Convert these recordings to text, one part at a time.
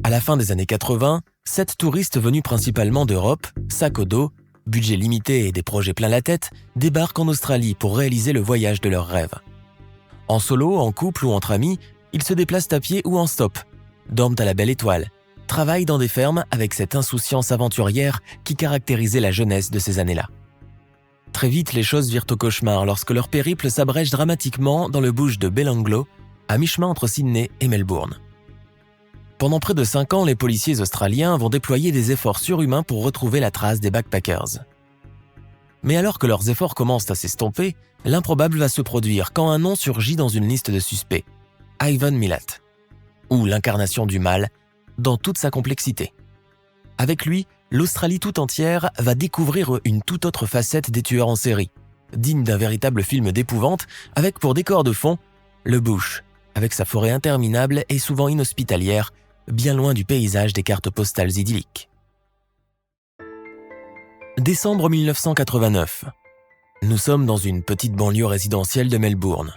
À la fin des années 80, 7 touristes venus principalement d'Europe, sac au dos, budget limité et des projets plein la tête, débarquent en Australie pour réaliser le voyage de leurs rêves. En solo, en couple ou entre amis, ils se déplacent à pied ou en stop, dorment à la Belle Étoile, travaillent dans des fermes avec cette insouciance aventurière qui caractérisait la jeunesse de ces années-là. Très vite, les choses virent au cauchemar lorsque leur périple s'abrège dramatiquement dans le bush de Belanglo, à mi-chemin entre Sydney et Melbourne. Pendant près de 5 ans, les policiers australiens vont déployer des efforts surhumains pour retrouver la trace des backpackers. Mais alors que leurs efforts commencent à s'estomper, l'improbable va se produire quand un nom surgit dans une liste de suspects, Ivan Milat, ou l'incarnation du mal dans toute sa complexité. Avec lui, l'Australie tout entière va découvrir une toute autre facette des tueurs en série, digne d'un véritable film d'épouvante, avec pour décor de fond le bush, avec sa forêt interminable et souvent inhospitalière, bien loin du paysage des cartes postales idylliques. Décembre 1989. Nous sommes dans une petite banlieue résidentielle de Melbourne.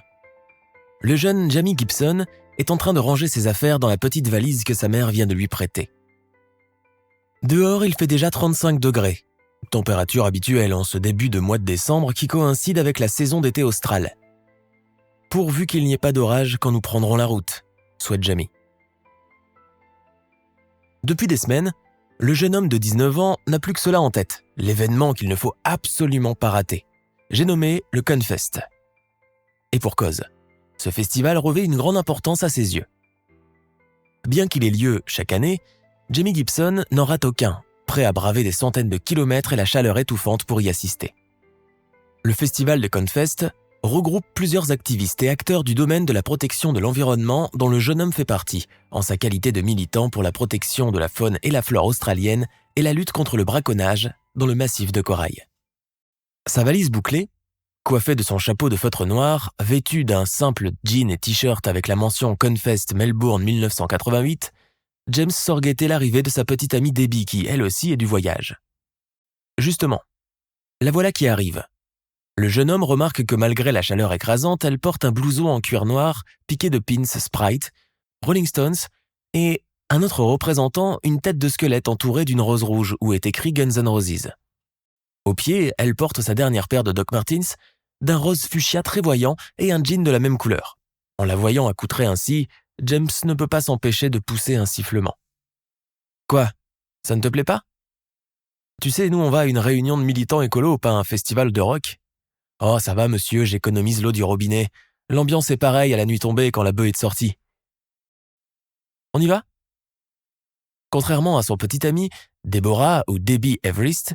Le jeune Jamie Gibson est en train de ranger ses affaires dans la petite valise que sa mère vient de lui prêter. Dehors, il fait déjà 35 degrés, température habituelle en ce début de mois de décembre qui coïncide avec la saison d'été australe. Pourvu qu'il n'y ait pas d'orage quand nous prendrons la route, souhaite Jamie. Depuis des semaines, le jeune homme de 19 ans n'a plus que cela en tête, l'événement qu'il ne faut absolument pas rater. J'ai nommé le Confest. Et pour cause, ce festival revêt une grande importance à ses yeux. Bien qu'il ait lieu chaque année, Jamie Gibson n'en rate aucun, prêt à braver des centaines de kilomètres et la chaleur étouffante pour y assister. Le festival de Confest regroupe plusieurs activistes et acteurs du domaine de la protection de l'environnement dont le jeune homme fait partie, en sa qualité de militant pour la protection de la faune et la flore australienne et la lutte contre le braconnage dans le massif de corail. Sa valise bouclée, coiffé de son chapeau de feutre noir, vêtu d'un simple jean et t-shirt avec la mention Confest Melbourne 1988, James sort guetter l'arrivée de sa petite amie Debbie qui, elle aussi, est du voyage. Justement, la voilà qui arrive. Le jeune homme remarque que malgré la chaleur écrasante, elle porte un blouson en cuir noir piqué de pins Sprite, Rolling Stones et un autre représentant une tête de squelette entourée d'une rose rouge où est écrit Guns N' Roses. Au pied, elle porte sa dernière paire de Doc Martens, d'un rose fuchsia très voyant et un jean de la même couleur. En la voyant accoutrée ainsi, James ne peut pas s'empêcher de pousser un sifflement. « Quoi, ça ne te plaît pas ? Tu sais, nous on va à une réunion de militants écolos, pas un festival de rock. Oh, ça va monsieur, j'économise l'eau du robinet. L'ambiance est pareille à la nuit tombée quand la beuh est sortie. On y va ? » Contrairement à son petit ami, Deborah ou Debbie Everest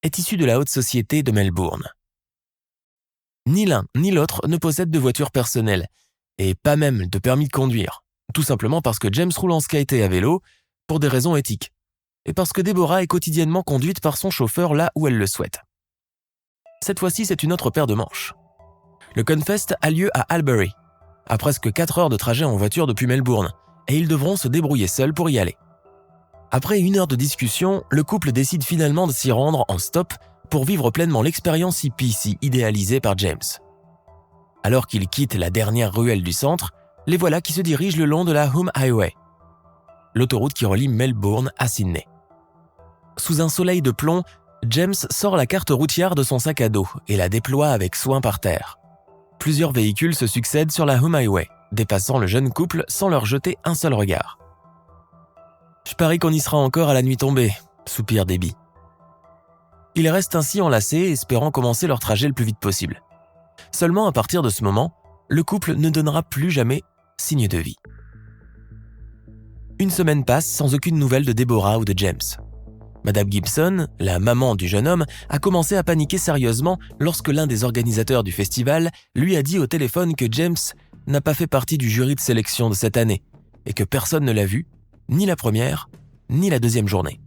est issue de la haute société de Melbourne. Ni l'un ni l'autre ne possède de voiture personnelle, et pas même de permis de conduire, tout simplement parce que James roule en skate et à vélo pour des raisons éthiques, et parce que Deborah est quotidiennement conduite par son chauffeur là où elle le souhaite. Cette fois-ci, c'est une autre paire de manches. Le Confest a lieu à Albury, à presque 4 heures de trajet en voiture depuis Melbourne, et ils devront se débrouiller seuls pour y aller. Après 1 heure de discussion, le couple décide finalement de s'y rendre en stop pour vivre pleinement l'expérience hippie si idéalisée par James. Alors qu'ils quittent la dernière ruelle du centre, les voilà qui se dirigent le long de la Hume Highway, l'autoroute qui relie Melbourne à Sydney. Sous un soleil de plomb, James sort la carte routière de son sac à dos et la déploie avec soin par terre. Plusieurs véhicules se succèdent sur la Hume Highway, dépassant le jeune couple sans leur jeter un seul regard. « Je parie qu'on y sera encore à la nuit tombée », soupire Debbie. Ils restent ainsi enlacés, espérant commencer leur trajet le plus vite possible. Seulement à partir de ce moment, le couple ne donnera plus jamais signe de vie. 1 semaine passe sans aucune nouvelle de Deborah ou de James. Madame Gibson, la maman du jeune homme, a commencé à paniquer sérieusement lorsque l'un des organisateurs du festival lui a dit au téléphone que James n'a pas fait partie du jury de sélection de cette année et que personne ne l'a vu, ni la première, ni la deuxième journée.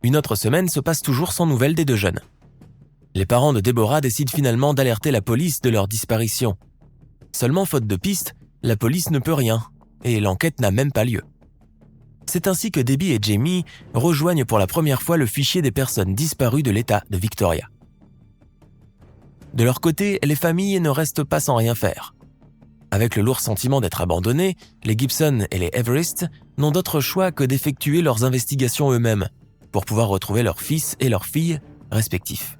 Une autre semaine se passe toujours sans nouvelles des 2 jeunes. Les parents de Deborah décident finalement d'alerter la police de leur disparition. Seulement, faute de piste, la police ne peut rien et l'enquête n'a même pas lieu. C'est ainsi que Debbie et Jamie rejoignent pour la première fois le fichier des personnes disparues de l'État de Victoria. De leur côté, les familles ne restent pas sans rien faire. Avec le lourd sentiment d'être abandonnés, les Gibson et les Everest n'ont d'autre choix que d'effectuer leurs investigations eux-mêmes pour pouvoir retrouver leurs fils et leurs filles respectifs.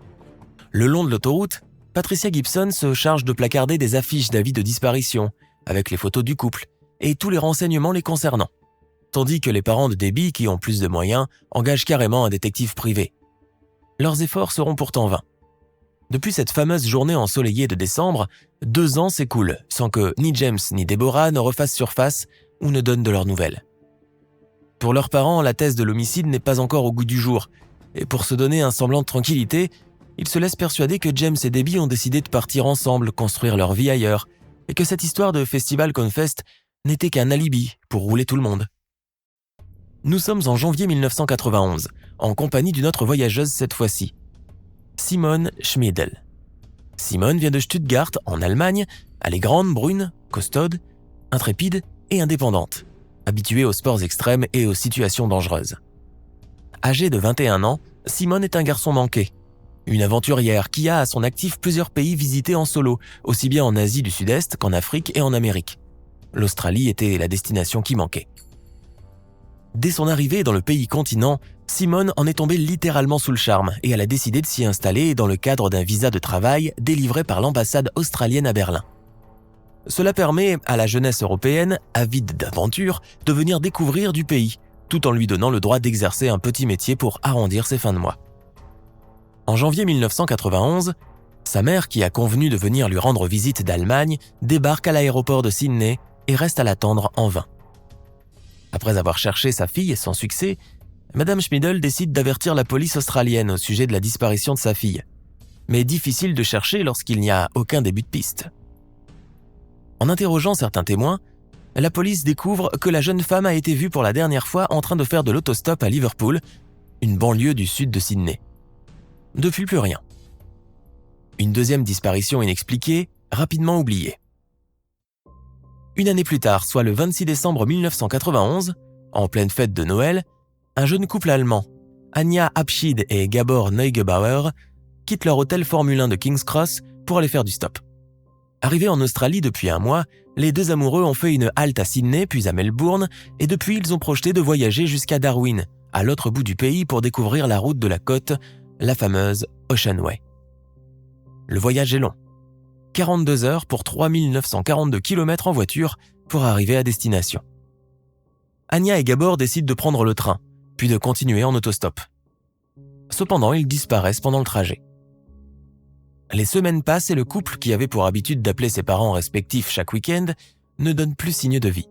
Le long de l'autoroute, Patricia Gibson se charge de placarder des affiches d'avis de disparition avec les photos du couple et tous les renseignements les concernant, tandis que les parents de Debbie, qui ont plus de moyens, engagent carrément un détective privé. Leurs efforts seront pourtant vains. Depuis cette fameuse journée ensoleillée de décembre, 2 ans s'écoulent sans que ni James ni Deborah ne refassent surface ou ne donnent de leurs nouvelles. Pour leurs parents, la thèse de l'homicide n'est pas encore au goût du jour, et pour se donner un semblant de tranquillité, ils se laissent persuader que James et Debbie ont décidé de partir ensemble construire leur vie ailleurs, et que cette histoire de Festival Confest n'était qu'un alibi pour rouler tout le monde. Nous sommes en janvier 1991, en compagnie d'une autre voyageuse cette fois-ci, Simone Schmidl. Simone vient de Stuttgart, en Allemagne. Elle est grande, brune, costaude, intrépide et indépendante, habituée aux sports extrêmes et aux situations dangereuses. Âgée de 21 ans, Simone est un garçon manqué. Une aventurière qui a à son actif plusieurs pays visités en solo, aussi bien en Asie du Sud-Est qu'en Afrique et en Amérique. L'Australie était la destination qui manquait. Dès son arrivée dans le pays continent, Simone en est tombée littéralement sous le charme et elle a décidé de s'y installer dans le cadre d'un visa de travail délivré par l'ambassade australienne à Berlin. Cela permet à la jeunesse européenne, avide d'aventure, de venir découvrir du pays, tout en lui donnant le droit d'exercer un petit métier pour arrondir ses fins de mois. En janvier 1991, sa mère, qui a convenu de venir lui rendre visite d'Allemagne, débarque à l'aéroport de Sydney et reste à l'attendre en vain. Après avoir cherché sa fille sans succès, Madame Schmidl décide d'avertir la police australienne au sujet de la disparition de sa fille. Mais difficile de chercher lorsqu'il n'y a aucun début de piste. En interrogeant certains témoins, la police découvre que la jeune femme a été vue pour la dernière fois en train de faire de l'autostop à Liverpool, une banlieue du sud de Sydney. Depuis plus rien. Une deuxième disparition inexpliquée, rapidement oubliée. Une année plus tard, soit le 26 décembre 1991, en pleine fête de Noël, un jeune couple allemand, Anja Abschied et Gabor Neugebauer, quittent leur hôtel Formule 1 de King's Cross pour aller faire du stop. Arrivés en Australie depuis un mois, les deux amoureux ont fait une halte à Sydney puis à Melbourne et depuis ils ont projeté de voyager jusqu'à Darwin, à l'autre bout du pays pour découvrir la route de la côte, la fameuse Ocean Way. Le voyage est long. 42 heures pour 3942 km en voiture pour arriver à destination. Anja et Gabor décident de prendre le train, puis de continuer en autostop. Cependant, ils disparaissent pendant le trajet. Les semaines passent et le couple, qui avait pour habitude d'appeler ses parents respectifs chaque week-end, ne donne plus signe de vie.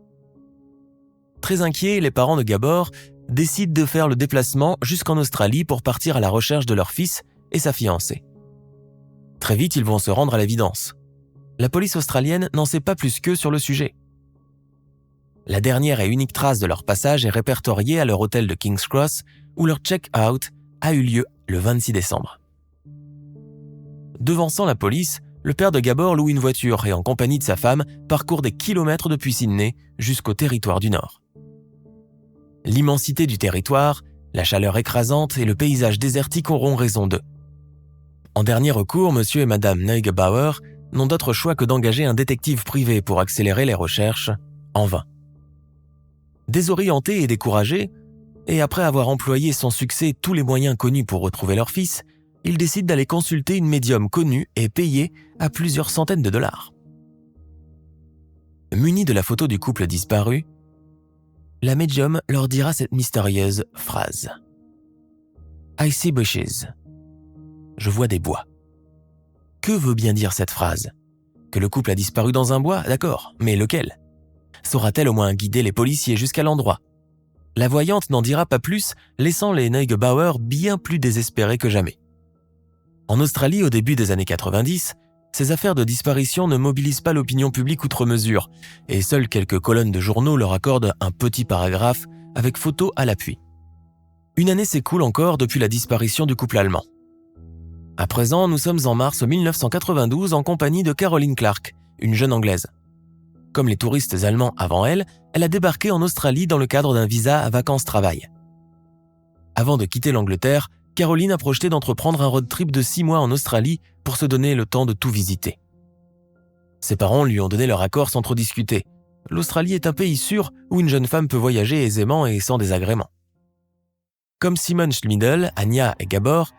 Très inquiets, les parents de Gabor décident de faire le déplacement jusqu'en Australie pour partir à la recherche de leur fils et sa fiancée. Très vite, ils vont se rendre à l'évidence. La police australienne n'en sait pas plus qu'eux sur le sujet. La dernière et unique trace de leur passage est répertoriée à leur hôtel de King's Cross, où leur check-out a eu lieu le 26 décembre. Devançant la police, le père de Gabor loue une voiture et en compagnie de sa femme parcourt des kilomètres depuis Sydney jusqu'au territoire du Nord. L'immensité du territoire, la chaleur écrasante et le paysage désertique auront raison d'eux. En dernier recours, monsieur et madame Neugebauer n'ont d'autre choix que d'engager un détective privé pour accélérer les recherches, en vain. Désorientés et découragés, et après avoir employé sans succès tous les moyens connus pour retrouver leur fils, ils décident d'aller consulter une médium connue et payée à plusieurs centaines de dollars. Munie de la photo du couple disparu, la médium leur dira cette mystérieuse phrase. « I see bushes » Je vois des bois. Que veut bien dire cette phrase? Que le couple a disparu dans un bois, d'accord, mais lequel? Saura-t-elle au moins guider les policiers jusqu'à l'endroit? La voyante n'en dira pas plus, laissant les Neugebauer bien plus désespérés que jamais. En Australie, au début des années 90, ces affaires de disparition ne mobilisent pas l'opinion publique outre mesure, et seules quelques colonnes de journaux leur accordent un petit paragraphe avec photo à l'appui. Une année s'écoule encore depuis la disparition du couple allemand. À présent, nous sommes en mars 1992 en compagnie de Caroline Clark, une jeune Anglaise. Comme les touristes allemands avant elle, elle a débarqué en Australie dans le cadre d'un visa à vacances-travail. Avant de quitter l'Angleterre, Caroline a projeté d'entreprendre un road trip de 6 mois en Australie pour se donner le temps de tout visiter. Ses parents lui ont donné leur accord sans trop discuter. L'Australie est un pays sûr où une jeune femme peut voyager aisément et sans désagrément. Comme Simon Schmidl, Anya et Gabor,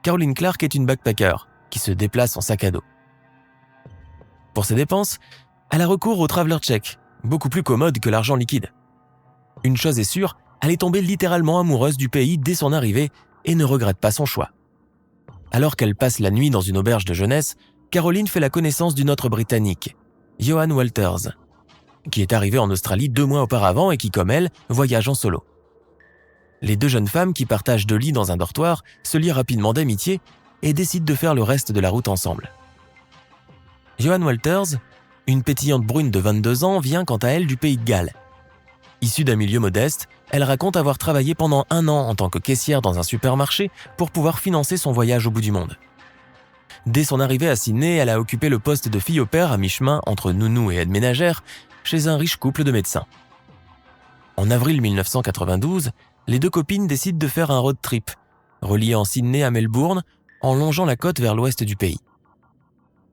Caroline Clark est une backpacker qui se déplace en sac à dos. Pour ses dépenses, elle a recours au traveler check, beaucoup plus commode que l'argent liquide. Une chose est sûre, elle est tombée littéralement amoureuse du pays dès son arrivée et ne regrette pas son choix. Alors qu'elle passe la nuit dans une auberge de jeunesse, Caroline fait la connaissance d'une autre Britannique, Johan Walters, qui est arrivée en Australie 2 mois auparavant et qui, comme elle, voyage en solo. Les 2 jeunes femmes qui partagent 2 lits dans un dortoir se lient rapidement d'amitié et décident de faire le reste de la route ensemble. Johan Walters, une pétillante brune de 22 ans, vient quant à elle du pays de Galles. Issue d'un milieu modeste, elle raconte avoir travaillé pendant 1 an en tant que caissière dans un supermarché pour pouvoir financer son voyage au bout du monde. Dès son arrivée à Sydney, elle a occupé le poste de fille au père à mi-chemin entre nounou et aide ménagère chez un riche couple de médecins. En avril 1992, les 2 copines décident de faire un road trip, reliant Sydney à Melbourne en longeant la côte vers l'ouest du pays.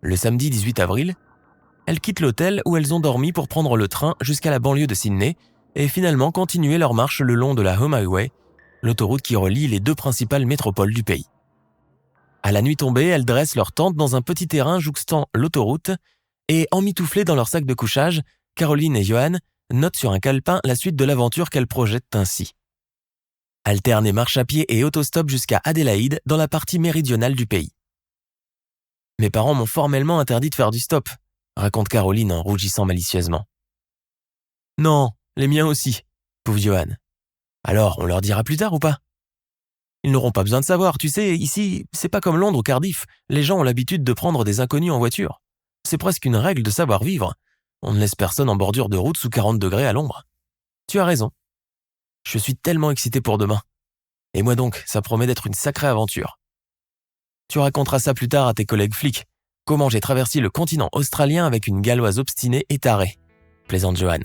Le samedi 18 avril, elles quittent l'hôtel où elles ont dormi pour prendre le train jusqu'à la banlieue de Sydney et finalement continuer leur marche le long de la Home Highway, l'autoroute qui relie les 2 principales métropoles du pays. À la nuit tombée, elles dressent leur tente dans un petit terrain jouxtant l'autoroute et, emmitouflées dans leur sac de couchage, Caroline et Johan notent sur un calepin la suite de l'aventure qu'elles projettent ainsi. Alterner marche à pied et autostop jusqu'à Adélaïde dans la partie méridionale du pays. « Mes parents m'ont formellement interdit de faire du stop », raconte Caroline en rougissant malicieusement. « Non, les miens aussi, pauvre Johan. Alors, on leur dira plus tard ou pas ? Ils n'auront pas besoin de savoir, tu sais, ici, c'est pas comme Londres ou Cardiff, les gens ont l'habitude de prendre des inconnus en voiture. C'est presque une règle de savoir-vivre. On ne laisse personne en bordure de route sous 40 degrés à l'ombre. Tu as raison. Je suis tellement excité pour demain. Et moi donc, ça promet d'être une sacrée aventure. Tu raconteras ça plus tard à tes collègues flics. Comment j'ai traversé le continent australien avec une galloise obstinée et tarée, plaisante Johan.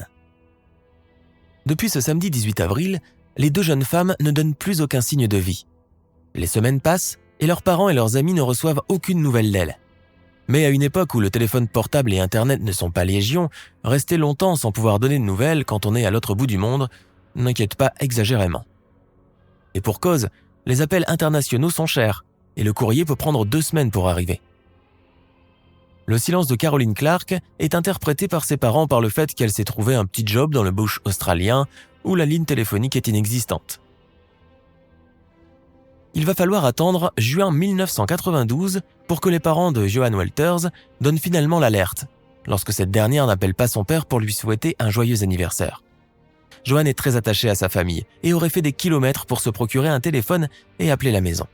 Depuis ce samedi 18 avril, les 2 jeunes femmes ne donnent plus aucun signe de vie. Les semaines passent et leurs parents et leurs amis ne reçoivent aucune nouvelle d'elles. Mais à une époque où le téléphone portable et Internet ne sont pas légion, rester longtemps sans pouvoir donner de nouvelles quand on est à l'autre bout du monde n'inquiète pas exagérément. Et pour cause, les appels internationaux sont chers et le courrier peut prendre 2 semaines pour arriver. Le silence de Caroline Clark est interprété par ses parents par le fait qu'elle s'est trouvé un petit job dans le bush australien où la ligne téléphonique est inexistante. Il va falloir attendre juin 1992 pour que les parents de Johan Walters donnent finalement l'alerte, lorsque cette dernière n'appelle pas son père pour lui souhaiter un joyeux anniversaire. Johan est très attaché à sa famille et aurait fait des kilomètres pour se procurer un téléphone et appeler la maison.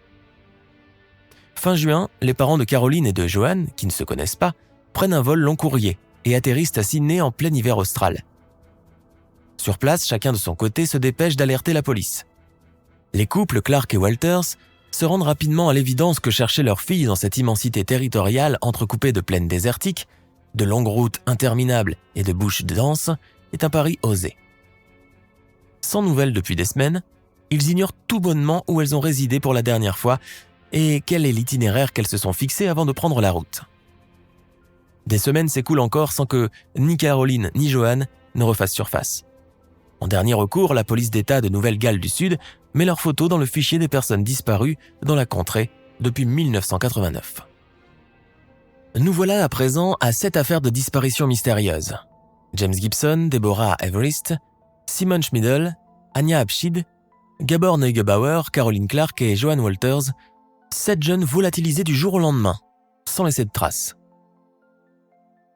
Fin juin, les parents de Caroline et de Johan, qui ne se connaissent pas, prennent un vol long courrier et atterrissent à Sydney en plein hiver austral. Sur place, chacun de son côté se dépêche d'alerter la police. Les couples Clark et Walters se rendent rapidement à l'évidence que chercher leur fille dans cette immensité territoriale entrecoupée de plaines désertiques, de longues routes interminables et de bush denses est un pari osé. Sans nouvelles depuis des semaines, ils ignorent tout bonnement où elles ont résidé pour la dernière fois et quel est l'itinéraire qu'elles se sont fixé avant de prendre la route. Des semaines s'écoulent encore sans que ni Caroline ni Johan ne refassent surface. En dernier recours, la police d'État de Nouvelle-Galles du Sud met leurs photos dans le fichier des personnes disparues dans la contrée depuis 1989. Nous voilà à présent à 7 affaires de disparition mystérieuses. James Gibson, Deborah Everest, Simon Schmidl, Anya Abshid, Gabor Neugebauer, Caroline Clark et Johan Walters, 7 jeunes volatilisés du jour au lendemain, sans laisser de traces.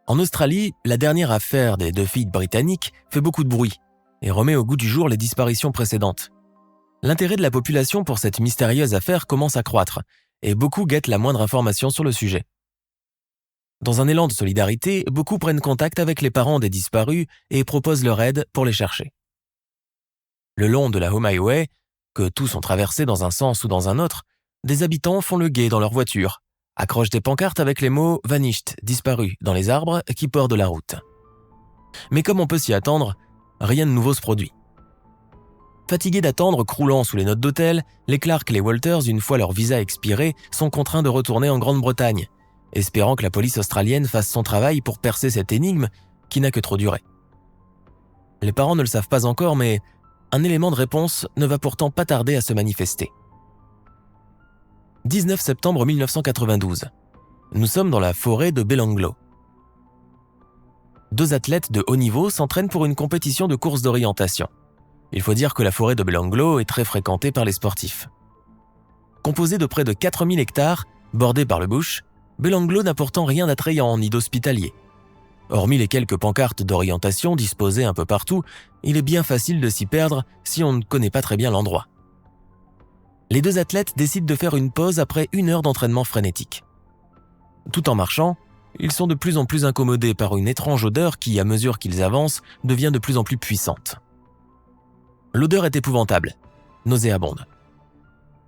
En Australie, la dernière affaire des 2 filles britanniques fait beaucoup de bruit et remet au goût du jour les disparitions précédentes. L'intérêt de la population pour cette mystérieuse affaire commence à croître et beaucoup guettent la moindre information sur le sujet. Dans un élan de solidarité, beaucoup prennent contact avec les parents des disparus et proposent leur aide pour les chercher. Le long de la Home Highway, que tous ont traversé dans un sens ou dans un autre, des habitants font le guet dans leur voiture, accrochent des pancartes avec les mots « vanished » disparus dans les arbres qui bordent la route. Mais comme on peut s'y attendre, rien de nouveau se produit. Fatigués d'attendre croulant sous les notes d'hôtel, les Clark et les Walters, une fois leur visa expiré, sont contraints de retourner en Grande-Bretagne, espérant que la police australienne fasse son travail pour percer cette énigme qui n'a que trop duré. Les parents ne le savent pas encore, mais un élément de réponse ne va pourtant pas tarder à se manifester. 19 septembre 1992. Nous sommes dans la forêt de Belanglo. 2 athlètes de haut niveau s'entraînent pour une compétition de course d'orientation. Il faut dire que la forêt de Belanglo est très fréquentée par les sportifs. Composée de près de 4000 hectares, bordée par le bush, Belanglo n'a pourtant rien d'attrayant ni d'hospitalier. Hormis les quelques pancartes d'orientation disposées un peu partout, il est bien facile de s'y perdre si on ne connaît pas très bien l'endroit. Les 2 athlètes décident de faire une pause après 1 heure d'entraînement frénétique. Tout en marchant, ils sont de plus en plus incommodés par une étrange odeur qui, à mesure qu'ils avancent, devient de plus en plus puissante. L'odeur est épouvantable, nauséabonde.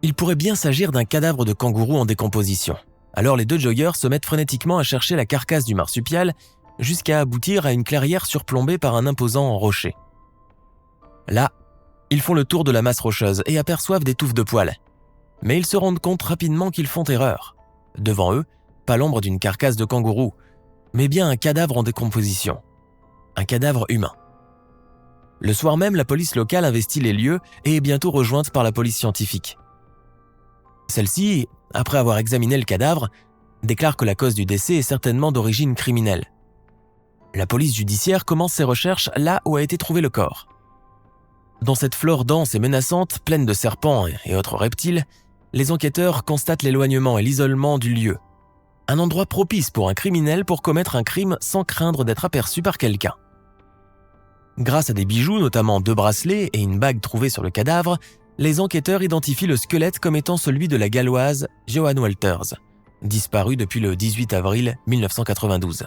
Il pourrait bien s'agir d'un cadavre de kangourou en décomposition. Alors les 2 joggeurs se mettent frénétiquement à chercher la carcasse du marsupial jusqu'à aboutir à une clairière surplombée par un imposant rocher. Là, ils font le tour de la masse rocheuse et aperçoivent des touffes de poils. Mais ils se rendent compte rapidement qu'ils font erreur. Devant eux, pas l'ombre d'une carcasse de kangourou, mais bien un cadavre en décomposition. Un cadavre humain. Le soir même, la police locale investit les lieux et est bientôt rejointe par la police scientifique. Celle-ci, après avoir examiné le cadavre, déclare que la cause du décès est certainement d'origine criminelle. La police judiciaire commence ses recherches là où a été trouvé le corps. Dans cette flore dense et menaçante, pleine de serpents et autres reptiles, les enquêteurs constatent l'éloignement et l'isolement du lieu. Un endroit propice pour un criminel pour commettre un crime sans craindre d'être aperçu par quelqu'un. Grâce à des bijoux, notamment 2 bracelets et une bague trouvée sur le cadavre, les enquêteurs identifient le squelette comme étant celui de la Galloise Joanne Walters, disparue depuis le 18 avril 1992.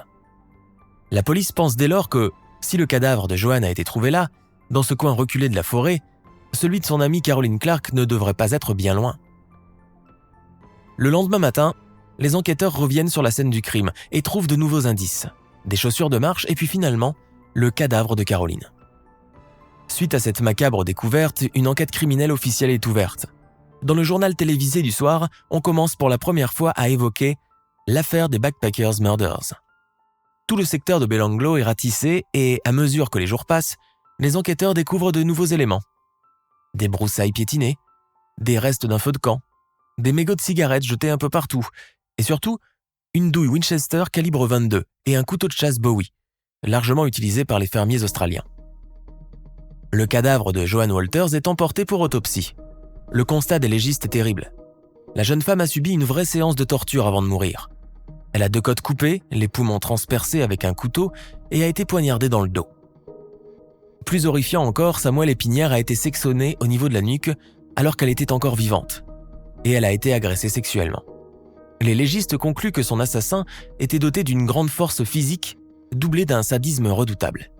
La police pense dès lors que, si le cadavre de Joanne a été trouvé là, dans ce coin reculé de la forêt, celui de son amie Caroline Clark ne devrait pas être bien loin. Le lendemain matin, les enquêteurs reviennent sur la scène du crime et trouvent de nouveaux indices, des chaussures de marche et puis finalement, le cadavre de Caroline. Suite à cette macabre découverte, une enquête criminelle officielle est ouverte. Dans le journal télévisé du soir, on commence pour la première fois à évoquer l'affaire des Backpackers Murders. Tout le secteur de Belanglo est ratissé et, à mesure que les jours passent, les enquêteurs découvrent de nouveaux éléments. Des broussailles piétinées, des restes d'un feu de camp, des mégots de cigarettes jetés un peu partout, et surtout, une douille Winchester calibre 22 et un couteau de chasse Bowie, largement utilisé par les fermiers australiens. Le cadavre de Joanne Walters est emporté pour autopsie. Le constat des légistes est terrible. La jeune femme a subi une vraie séance de torture avant de mourir. Elle a 2 côtes coupées, les poumons transpercés avec un couteau et a été poignardée dans le dos. Plus horrifiant encore, sa moelle épinière a été sectionnée au niveau de la nuque alors qu'elle était encore vivante. Et elle a été agressée sexuellement. Les légistes concluent que son assassin était doté d'une grande force physique doublée d'un sadisme redoutable.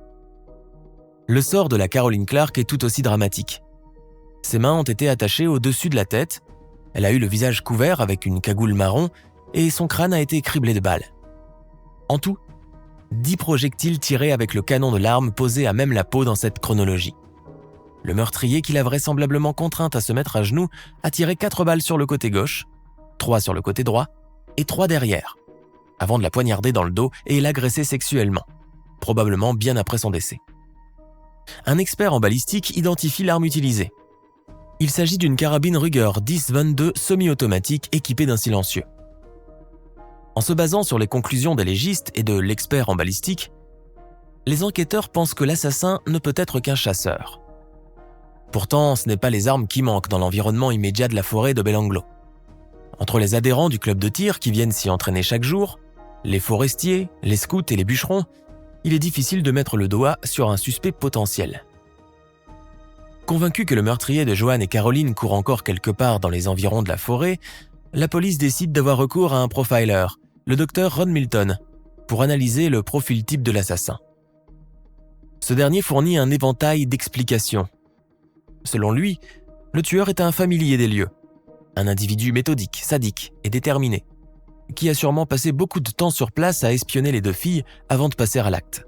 Le sort de la Caroline Clark est tout aussi dramatique. Ses mains ont été attachées au-dessus de la tête, elle a eu le visage couvert avec une cagoule marron et son crâne a été criblé de balles. En tout, 10 projectiles tirés avec le canon de l'arme posé à même la peau dans cette chronologie. Le meurtrier, qui l'a vraisemblablement contrainte à se mettre à genoux, a tiré 4 balles sur le côté gauche, 3 sur le côté droit et 3 derrière, avant de la poignarder dans le dos et l'agresser sexuellement, probablement bien après son décès. Un expert en balistique identifie l'arme utilisée. Il s'agit d'une carabine Ruger 10-22 semi-automatique équipée d'un silencieux. En se basant sur les conclusions des légistes et de l'expert en balistique, les enquêteurs pensent que l'assassin ne peut être qu'un chasseur. Pourtant, ce n'est pas les armes qui manquent dans l'environnement immédiat de la forêt de Belanglo. Entre les adhérents du club de tir qui viennent s'y entraîner chaque jour, les forestiers, les scouts et les bûcherons, il est difficile de mettre le doigt sur un suspect potentiel. Convaincu que le meurtrier de Joanne et Caroline court encore quelque part dans les environs de la forêt, la police décide d'avoir recours à un profiler, le docteur Ron Milton, pour analyser le profil type de l'assassin. Ce dernier fournit un éventail d'explications. Selon lui, le tueur est un familier des lieux, un individu méthodique, sadique et déterminé, qui a sûrement passé beaucoup de temps sur place à espionner les 2 filles avant de passer à l'acte.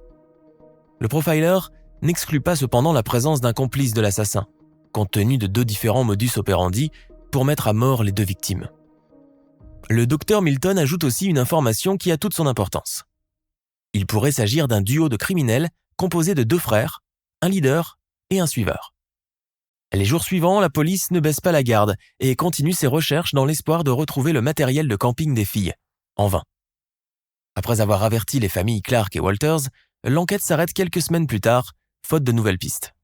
Le profiler n'exclut pas cependant la présence d'un complice de l'assassin, compte tenu de 2 différents modus operandi pour mettre à mort les 2 victimes. Le docteur Milton ajoute aussi une information qui a toute son importance. Il pourrait s'agir d'un duo de criminels composé de 2 frères, un leader et un suiveur. Les jours suivants, la police ne baisse pas la garde et continue ses recherches dans l'espoir de retrouver le matériel de camping des filles. En vain. Après avoir averti les familles Clark et Walters, l'enquête s'arrête quelques semaines plus tard, faute de nouvelles pistes.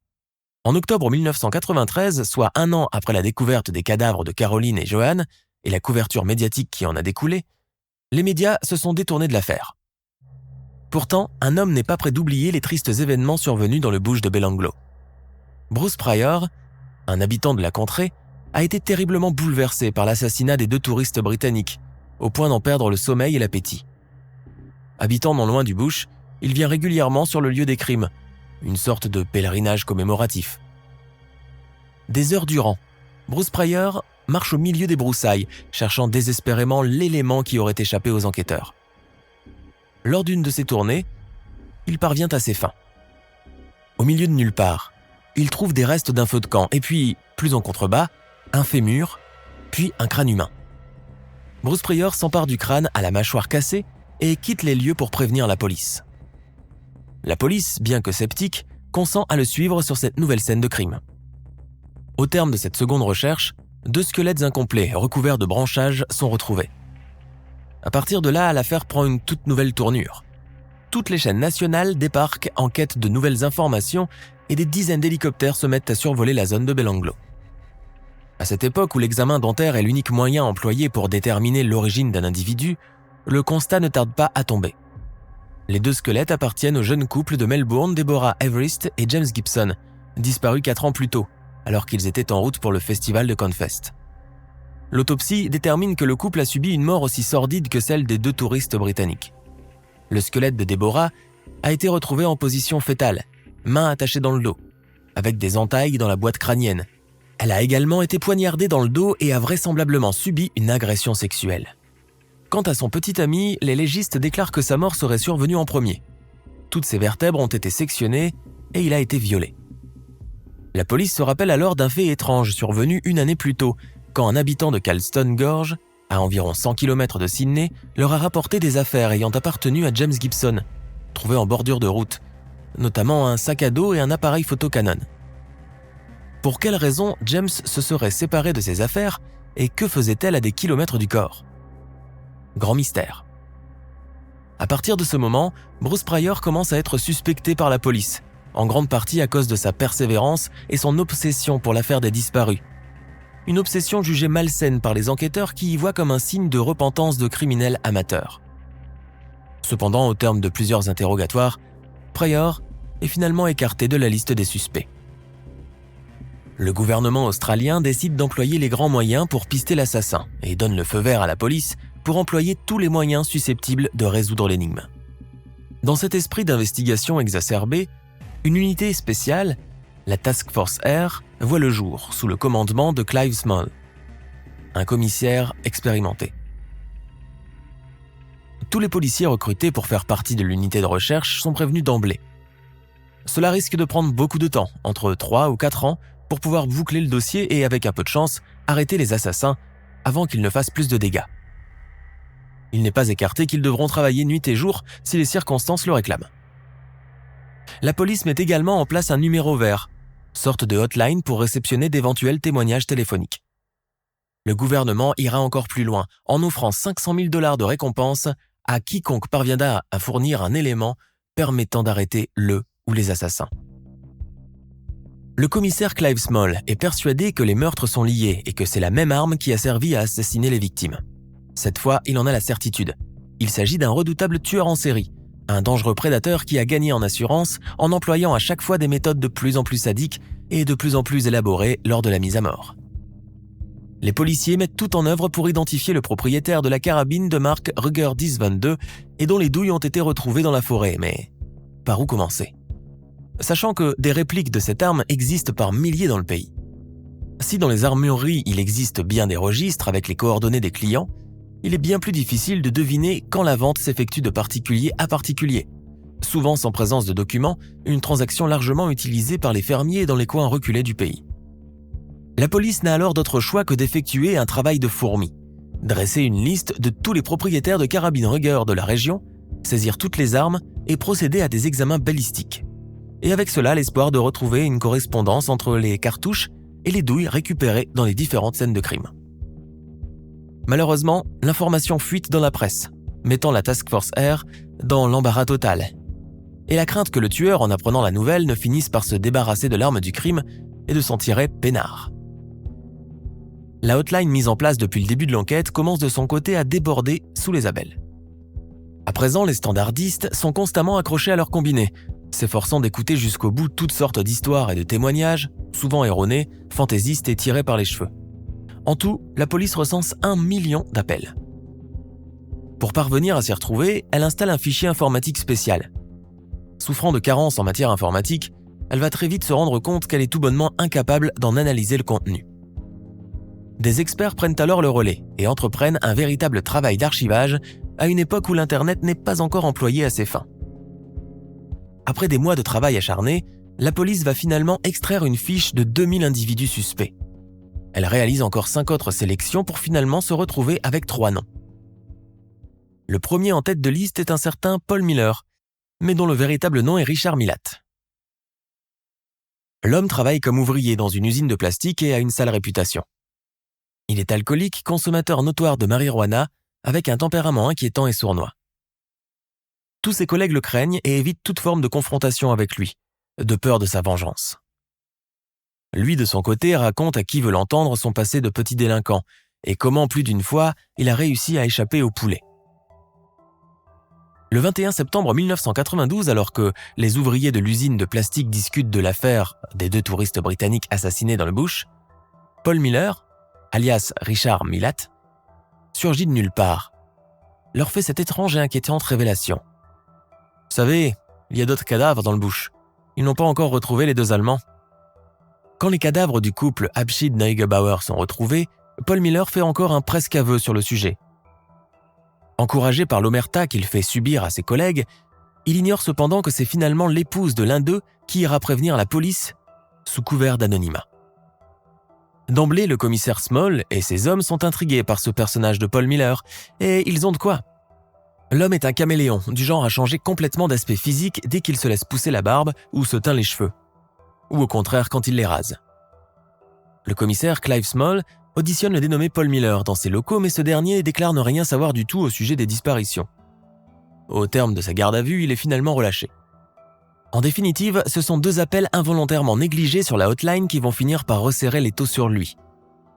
En octobre 1993, soit 1 an après la découverte des cadavres de Caroline et Joanne et la couverture médiatique qui en a découlé, les médias se sont détournés de l'affaire. Pourtant, un homme n'est pas prêt d'oublier les tristes événements survenus dans le bush de Belanglo. Bruce Pryor, un habitant de la contrée, a été terriblement bouleversé par l'assassinat des 2 touristes britanniques, au point d'en perdre le sommeil et l'appétit. Habitant non loin du bush, il vient régulièrement sur le lieu des crimes, une sorte de pèlerinage commémoratif. Des heures durant, Bruce Pryor marche au milieu des broussailles, cherchant désespérément l'élément qui aurait échappé aux enquêteurs. Lors d'une de ses tournées, il parvient à ses fins. Au milieu de nulle part, il trouve des restes d'un feu de camp et puis, plus en contrebas, un fémur, puis un crâne humain. Bruce Pryor s'empare du crâne à la mâchoire cassée et quitte les lieux pour prévenir la police. La police, bien que sceptique, consent à le suivre sur cette nouvelle scène de crime. Au terme de cette seconde recherche, 2 squelettes incomplets recouverts de branchages sont retrouvés. À partir de là, l'affaire prend une toute nouvelle tournure. Toutes les chaînes nationales débarquent en quête de nouvelles informations et des dizaines d'hélicoptères se mettent à survoler la zone de Belanglo. À cette époque où l'examen dentaire est l'unique moyen employé pour déterminer l'origine d'un individu, le constat ne tarde pas à tomber. Les 2 squelettes appartiennent au jeune couple de Melbourne, Deborah Everest et James Gibson, disparus 4 ans plus tôt, alors qu'ils étaient en route pour le festival de Confest. L'autopsie détermine que le couple a subi une mort aussi sordide que celle des 2 touristes britanniques. Le squelette de Deborah a été retrouvé en position fœtale, mains attachées dans le dos, avec des entailles dans la boîte crânienne. Elle a également été poignardée dans le dos et a vraisemblablement subi une agression sexuelle. Quant à son petit ami, les légistes déclarent que sa mort serait survenue en premier. Toutes ses vertèbres ont été sectionnées et il a été violé. La police se rappelle alors d'un fait étrange survenu 1 année plus tôt, quand un habitant de Calston Gorge, à environ 100 km de Sydney, leur a rapporté des affaires ayant appartenu à James Gibson, trouvées en bordure de route, notamment un sac à dos et un appareil photo Canon. Pour quelle raison James se serait séparé de ses affaires et que faisait-elle à des kilomètres du corps ? Grand mystère. À partir de ce moment, Bruce Pryor commence à être suspecté par la police, en grande partie à cause de sa persévérance et son obsession pour l'affaire des disparus. Une obsession jugée malsaine par les enquêteurs qui y voient comme un signe de repentance de criminels amateurs. Cependant, au terme de plusieurs interrogatoires, Pryor est finalement écarté de la liste des suspects. Le gouvernement australien décide d'employer les grands moyens pour pister l'assassin et donne le feu vert à la police pour employer tous les moyens susceptibles de résoudre l'énigme. Dans cet esprit d'investigation exacerbé, une unité spéciale, la Task Force Air, voit le jour sous le commandement de Clive Small, un commissaire expérimenté. Tous les policiers recrutés pour faire partie de l'unité de recherche sont prévenus d'emblée. Cela risque de prendre beaucoup de temps, entre 3 ou 4 ans, pour pouvoir boucler le dossier et, avec un peu de chance, arrêter les assassins avant qu'ils ne fassent plus de dégâts. Il n'est pas écarté qu'ils devront travailler nuit et jour si les circonstances le réclament. La police met également en place un numéro vert, sorte de hotline pour réceptionner d'éventuels témoignages téléphoniques. Le gouvernement ira encore plus loin en offrant 500 000 $ de récompense à quiconque parviendra à fournir un élément permettant d'arrêter le ou les assassins. Le commissaire Clive Small est persuadé que les meurtres sont liés et que c'est la même arme qui a servi à assassiner les victimes. Cette fois, il en a la certitude. Il s'agit d'un redoutable tueur en série, un dangereux prédateur qui a gagné en assurance en employant à chaque fois des méthodes de plus en plus sadiques et de plus en plus élaborées lors de la mise à mort. Les policiers mettent tout en œuvre pour identifier le propriétaire de la carabine de marque Ruger 10-22 et dont les douilles ont été retrouvées dans la forêt, mais par où commencer ? Sachant que des répliques de cette arme existent par milliers dans le pays. Si dans les armureries il existe bien des registres avec les coordonnées des clients, il est bien plus difficile de deviner quand la vente s'effectue de particulier à particulier. Souvent sans présence de documents, une transaction largement utilisée par les fermiers dans les coins reculés du pays. La police n'a alors d'autre choix que d'effectuer un travail de fourmi. dresser une liste de tous les propriétaires de carabines Ruger de la région, saisir toutes les armes et procéder à des examens balistiques. Et avec cela, l'espoir de retrouver une correspondance entre les cartouches et les douilles récupérées dans les différentes scènes de crime. Malheureusement, l'information fuite dans la presse, mettant la Task Force R dans l'embarras total. Et la crainte que le tueur, en apprenant la nouvelle, ne finisse par se débarrasser de l'arme du crime et de s'en tirer peinard. La hotline mise en place depuis le début de l'enquête commence de son côté à déborder sous les abelles. À présent, les standardistes sont constamment accrochés à leur combiné, s'efforçant d'écouter jusqu'au bout toutes sortes d'histoires et de témoignages, souvent erronés, fantaisistes et tirés par les cheveux. En tout, la police recense 1 million d'appels. Pour parvenir à s'y retrouver, elle installe un fichier informatique spécial. Souffrant de carences en matière informatique, elle va très vite se rendre compte qu'elle est tout bonnement incapable d'en analyser le contenu. Des experts prennent alors le relais et entreprennent un véritable travail d'archivage à une époque où l'Internet n'est pas encore employé à ses fins. Après des mois de travail acharné, la police va finalement extraire une fiche de 2000 individus suspects. Elle réalise encore 5 autres sélections pour finalement se retrouver avec 3 noms. Le premier en tête de liste est un certain Paul Miller, mais dont le véritable nom est Richard Milat. L'homme travaille comme ouvrier dans une usine de plastique et a une sale réputation. Il est alcoolique, consommateur notoire de marijuana, avec un tempérament inquiétant et sournois. Tous ses collègues le craignent et évitent toute forme de confrontation avec lui, de peur de sa vengeance. Lui, de son côté, raconte à qui veut l'entendre son passé de petit délinquant et comment, plus d'une fois, il a réussi à échapper au poulet. Le 21 septembre 1992, alors que les ouvriers de l'usine de plastique discutent de l'affaire des 2 touristes britanniques assassinés dans le bush, Paul Miller, alias Richard Milat, surgit de nulle part, leur fait cette étrange et inquiétante révélation. « Vous savez, il y a d'autres cadavres dans le bush. Ils n'ont pas encore retrouvé les 2 Allemands. » Quand les cadavres du couple Abschied-Neugebauer sont retrouvés, Paul Miller fait encore un presque aveu sur le sujet. Encouragé par l'omerta qu'il fait subir à ses collègues, il ignore cependant que c'est finalement l'épouse de l'un d'eux qui ira prévenir la police sous couvert d'anonymat. D'emblée, le commissaire Small et ses hommes sont intrigués par ce personnage de Paul Miller, et ils ont de quoi. L'homme est un caméléon, du genre à changer complètement d'aspect physique dès qu'il se laisse pousser la barbe ou se teint les cheveux, ou au contraire quand il les rase. Le commissaire Clive Small auditionne le dénommé Paul Miller dans ses locaux, mais ce dernier déclare ne rien savoir du tout au sujet des disparitions. Au terme de sa garde à vue, il est finalement relâché. En définitive, ce sont 2 appels involontairement négligés sur la hotline qui vont finir par resserrer les taux sur lui.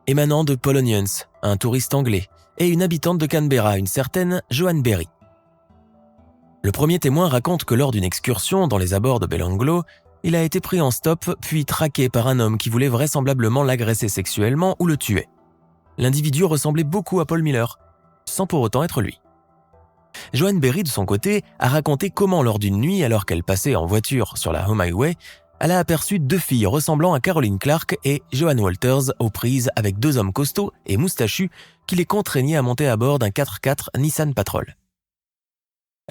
Émanant de Paul Onions, un touriste anglais, et une habitante de Canberra, une certaine Joanne Berry. Le premier témoin raconte que lors d'une excursion dans les abords de Belanglo, il a été pris en stop puis traqué par un homme qui voulait vraisemblablement l'agresser sexuellement ou le tuer. L'individu ressemblait beaucoup à Paul Miller, sans pour autant être lui. Joanne Berry, de son côté, a raconté comment lors d'une nuit, alors qu'elle passait en voiture sur la Home Highway, elle a aperçu 2 filles ressemblant à Caroline Clark et Joan Walters aux prises avec 2 hommes costauds et moustachus qui les contraignaient à monter à bord d'un 4x4 Nissan Patrol.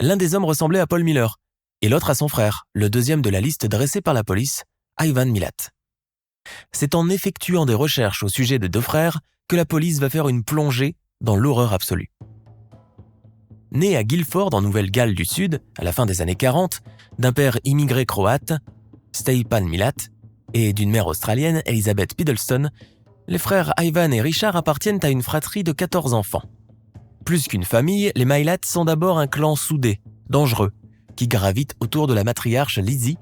L'un des hommes ressemblait à Paul Miller, et l'autre à son frère, le deuxième de la liste dressée par la police, Ivan Milat. C'est en effectuant des recherches au sujet des 2 frères que la police va faire une plongée dans l'horreur absolue. Né à Guilford en Nouvelle-Galles du Sud, à la fin des années 40, d'un père immigré croate, Stjepan Milat, et d'une mère australienne, Elizabeth Biddleston, les frères Ivan et Richard appartiennent à une fratrie de 14 enfants. Plus qu'une famille, les Milat sont d'abord un clan soudé, dangereux, qui gravite autour de la matriarche Lizzie,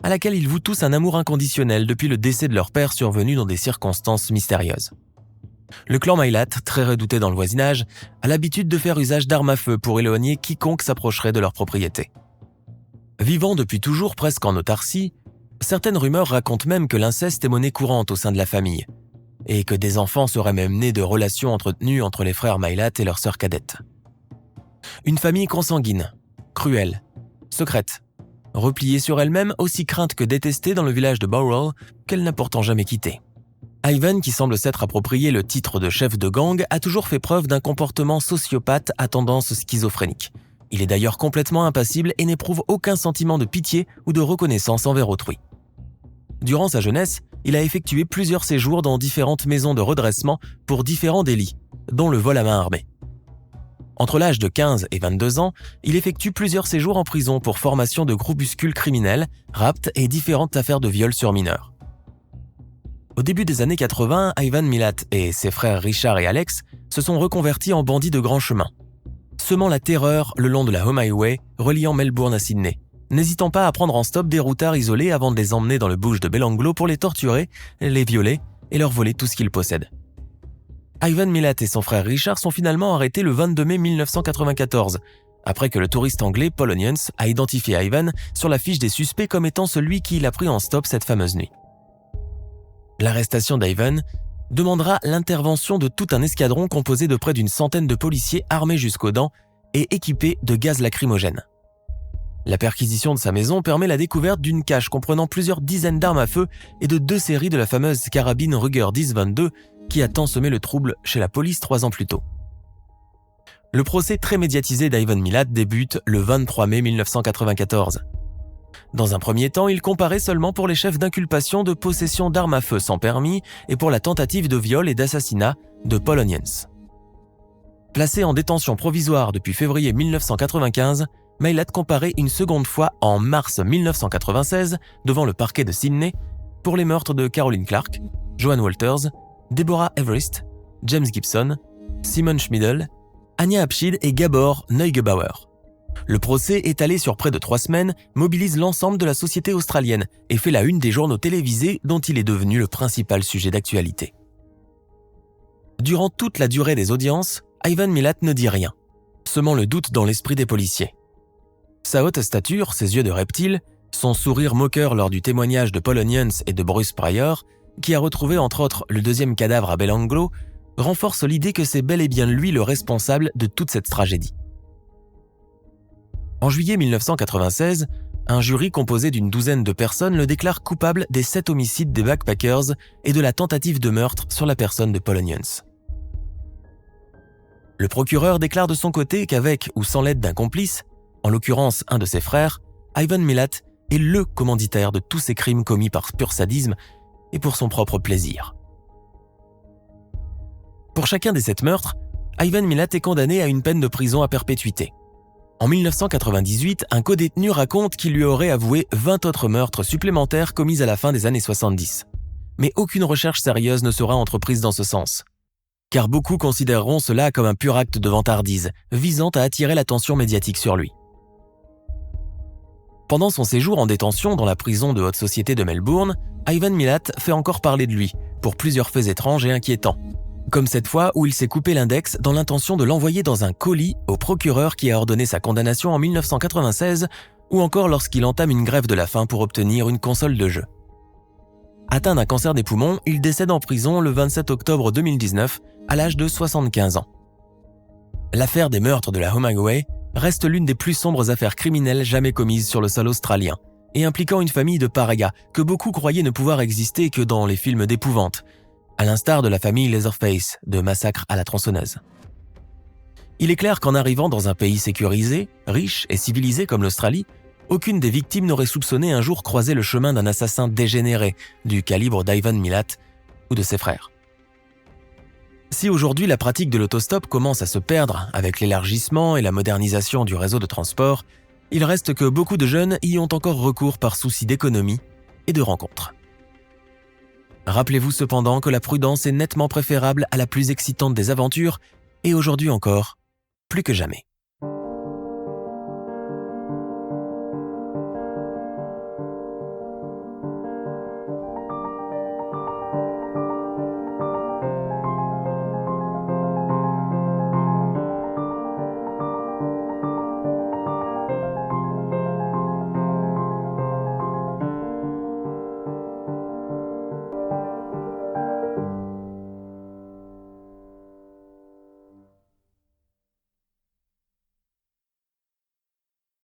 à laquelle ils vouent tous un amour inconditionnel depuis le décès de leur père survenu dans des circonstances mystérieuses. Le clan Milat, très redouté dans le voisinage, a l'habitude de faire usage d'armes à feu pour éloigner quiconque s'approcherait de leur propriété. Vivant depuis toujours presque en autarcie, certaines rumeurs racontent même que l'inceste est monnaie courante au sein de la famille, et que des enfants seraient même nés de relations entretenues entre les frères Milat et leur sœur cadette. Une famille consanguine, cruelle, secrète, repliée sur elle-même, aussi crainte que détestée dans le village de Bowral, qu'elle n'a pourtant jamais quitté. Ivan, qui semble s'être approprié le titre de chef de gang, a toujours fait preuve d'un comportement sociopathe à tendance schizophrénique. Il est d'ailleurs complètement impassible et n'éprouve aucun sentiment de pitié ou de reconnaissance envers autrui. Durant sa jeunesse, il a effectué plusieurs séjours dans différentes maisons de redressement pour différents délits, dont le vol à main armée. Entre l'âge de 15 et 22 ans, il effectue plusieurs séjours en prison pour formation de groupuscules criminels, rapt et différentes affaires de viol sur mineurs. Au début des années 80, Ivan Milat et ses frères Richard et Alex se sont reconvertis en bandits de grand chemin, semant la terreur le long de la Home Highway reliant Melbourne à Sydney, n'hésitant pas à prendre en stop des routards isolés avant de les emmener dans le bush de Belanglo pour les torturer, les violer et leur voler tout ce qu'ils possèdent. Ivan Milat et son frère Richard sont finalement arrêtés le 22 mai 1994, après que le touriste anglais Paul Onions a identifié Ivan sur la fiche des suspects comme étant celui qui l'a pris en stop cette fameuse nuit. L'arrestation d'Ivan demandera l'intervention de tout un escadron composé de près d'une centaine de policiers armés jusqu'aux dents et équipés de gaz lacrymogène. La perquisition de sa maison permet la découverte d'une cache comprenant plusieurs dizaines d'armes à feu et de 2 séries de la fameuse carabine Ruger 10-22 qui a tant semé le trouble chez la police 3 ans plus tôt. Le procès très médiatisé d'Ivan Milat débute le 23 mai 1994. Dans un premier temps, il comparaît seulement pour les chefs d'inculpation de possession d'armes à feu sans permis et pour la tentative de viol et d'assassinat de Paul Onions. Placé en détention provisoire depuis février 1995, Milat comparaît une seconde fois en mars 1996 devant le parquet de Sydney pour les meurtres de Caroline Clark, Joan Walters, Deborah Everest, James Gibson, Simon Schmidl, Anya Abshid et Gabor Neugebauer. Le procès, étalé sur près de 3 semaines, mobilise l'ensemble de la société australienne et fait la une des journaux télévisés dont il est devenu le principal sujet d'actualité. Durant toute la durée des audiences, Ivan Milat ne dit rien, semant le doute dans l'esprit des policiers. Sa haute stature, ses yeux de reptile, son sourire moqueur lors du témoignage de Paul Onions et de Bruce Pryor, qui a retrouvé entre autres le 2e cadavre à Belanglo, renforce l'idée que c'est bel et bien lui le responsable de toute cette tragédie. En juillet 1996, un jury composé d'une douzaine de personnes le déclare coupable des 7 homicides des backpackers et de la tentative de meurtre sur la personne de Paul Onions. Le procureur déclare de son côté qu'avec ou sans l'aide d'un complice, en l'occurrence un de ses frères, Ivan Milat est le commanditaire de tous ces crimes commis par pur sadisme et pour son propre plaisir. Pour chacun des 7 meurtres, Ivan Milat est condamné à une peine de prison à perpétuité. En 1998, un codétenu raconte qu'il lui aurait avoué 20 autres meurtres supplémentaires commis à la fin des années 70. Mais aucune recherche sérieuse ne sera entreprise dans ce sens. Car beaucoup considéreront cela comme un pur acte de vantardise, visant à attirer l'attention médiatique sur lui. Pendant son séjour en détention dans la prison de haute société de Melbourne, Ivan Milat fait encore parler de lui, pour plusieurs faits étranges et inquiétants. Comme cette fois où il s'est coupé l'index dans l'intention de l'envoyer dans un colis au procureur qui a ordonné sa condamnation en 1996, ou encore lorsqu'il entame une grève de la faim pour obtenir une console de jeu. Atteint d'un cancer des poumons, il décède en prison le 27 octobre 2019, à l'âge de 75 ans. L'affaire des meurtres de la Home Highway reste l'une des plus sombres affaires criminelles jamais commises sur le sol australien, et impliquant une famille de parias que beaucoup croyaient ne pouvoir exister que dans les films d'épouvante, à l'instar de la famille Leatherface de Massacre à la tronçonneuse. Il est clair qu'en arrivant dans un pays sécurisé, riche et civilisé comme l'Australie, aucune des victimes n'aurait soupçonné un jour croiser le chemin d'un assassin dégénéré du calibre d'Ivan Milat ou de ses frères. Si aujourd'hui la pratique de l'autostop commence à se perdre avec l'élargissement et la modernisation du réseau de transport, il reste que beaucoup de jeunes y ont encore recours par souci d'économie et de rencontre. Rappelez-vous cependant que la prudence est nettement préférable à la plus excitante des aventures et aujourd'hui encore, plus que jamais.